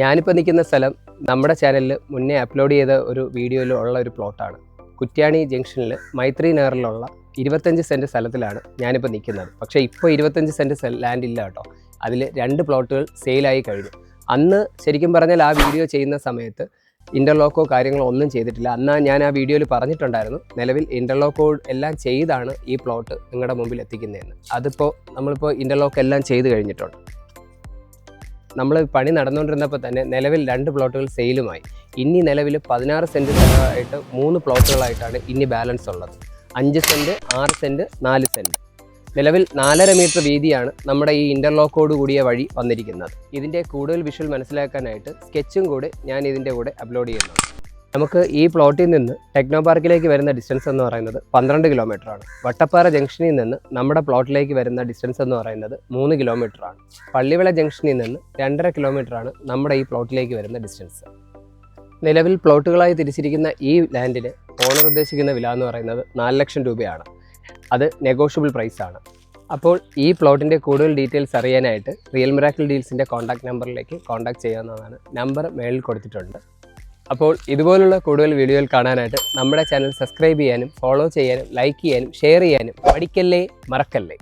ഞാനിപ്പോൾ നിൽക്കുന്ന സ്ഥലം നമ്മുടെ ചാനലിൽ മുന്നേ അപ്ലോഡ് ചെയ്ത ഒരു വീഡിയോയിൽ ഉള്ള ഒരു പ്ലോട്ടാണ്. കുറ്റ്യാണി ജംഗ്ഷനിൽ മൈത്രി നഗറിലുള്ള 25 സെൻറ്റ് സ്ഥലത്തിലാണ് ഞാനിപ്പോൾ നിൽക്കുന്നത്. പക്ഷേ ഇപ്പോൾ 25 സെൻറ്റ് ലാൻഡ് ഇല്ല കേട്ടോ. അതിൽ 2 പ്ലോട്ടുകൾ സെയിലായി കഴിഞ്ഞു. അന്ന് ശരിക്കും പറഞ്ഞാൽ ആ വീഡിയോ ചെയ്യുന്ന സമയത്ത് ഇൻ്റർലോക്കോ കാര്യങ്ങളോ ഒന്നും ചെയ്തിട്ടില്ല. അന്ന് ഞാൻ ആ വീഡിയോയിൽ പറഞ്ഞിട്ടുണ്ടായിരുന്നു, നിലവിൽ ഇൻ്റർലോക്കോ എല്ലാം ചെയ്താണ് ഈ പ്ലോട്ട് നിങ്ങളുടെ മുമ്പിൽ എത്തിക്കുന്നതെന്ന്. അതിപ്പോൾ നമ്മളിപ്പോൾ ഇൻ്റർലോക്ക് എല്ലാം ചെയ്ത് കഴിഞ്ഞിട്ടുണ്ട്. നമ്മൾ പണി നടന്നുകൊണ്ടിരുന്നപ്പോൾ തന്നെ നിലവിൽ 2 പ്ലോട്ടുകൾ സെയിലുമായി. ഇനി നിലവിൽ 16 സെൻറ്റ് സ്ഥലമായിട്ട് 3 പ്ലോട്ടുകളായിട്ടാണ് ഇനി ബാലൻസ് ഉള്ളത്. 5 സെൻറ്റ്, 6 സെൻറ്റ്, 4 സെൻറ്റ്. നിലവിൽ 4.5 മീറ്റർ വീതിയാണ് നമ്മുടെ ഈ ഇൻ്റർലോക്കോട് കൂടിയ വഴി വന്നിരിക്കുന്നത്. ഇതിൻ്റെ കൂടുതൽ വിഷ്വൽ മനസ്സിലാക്കാനായിട്ട് സ്കെച്ചും കൂടെ ഞാൻ ഇതിൻ്റെ കൂടെ അപ്ലോഡ് ചെയ്യുന്നുണ്ട്. നമുക്ക് ഈ പ്ലോട്ടിൽ നിന്ന് ടെക്നോ പാർക്കിലേക്ക് വരുന്ന ഡിസ്റ്റൻസ് എന്ന് പറയുന്നത് 12 കിലോമീറ്ററാണ്. വട്ടപ്പാറ ജംഗ്ഷനിൽ നിന്ന് നമ്മുടെ പ്ലോട്ടിലേക്ക് വരുന്ന ഡിസ്റ്റൻസ് എന്ന് പറയുന്നത് 3 കിലോമീറ്ററാണ്. പള്ളിവിള ജംഗ്ഷനിൽ നിന്ന് 2.5 കിലോമീറ്ററാണ് നമ്മുടെ ഈ പ്ലോട്ടിലേക്ക് വരുന്ന ഡിസ്റ്റൻസ്. നിലവിൽ പ്ലോട്ടുകളായി തിരിച്ചിരിക്കുന്ന ഈ ലാൻഡിന് ഓണർ ഉദ്ദേശിക്കുന്ന വില എന്ന് പറയുന്നത് 4 ലക്ഷം രൂപയാണ്. അത് നെഗോഷ്യബിൾ പ്രൈസാണ്. അപ്പോൾ ഈ പ്ലോട്ടിൻ്റെ കൂടുതൽ ഡീറ്റെയിൽസ് അറിയാനായിട്ട് റിയൽ മിറാക്കിൾ ഡീൽസിൻ്റെ കോൺടാക്ട് നമ്പറിലേക്ക് കോൺടാക്ട് ചെയ്യാവുന്നതാണ്. നമ്പർ മേളിൽ കൊടുത്തിട്ടുണ്ട്. അപ്പോൾ ഇതുപോലുള്ള കൂടുതൽ വീഡിയോകൾ കാണാനായിട്ട് നമ്മുടെ ചാനൽ സബ്സ്ക്രൈബ് ചെയ്യാനും ഫോളോ ചെയ്യാനും ലൈക്ക് ചെയ്യാനും ഷെയർ ചെയ്യാനും മടിക്കല്ലേ, മറക്കല്ലേ.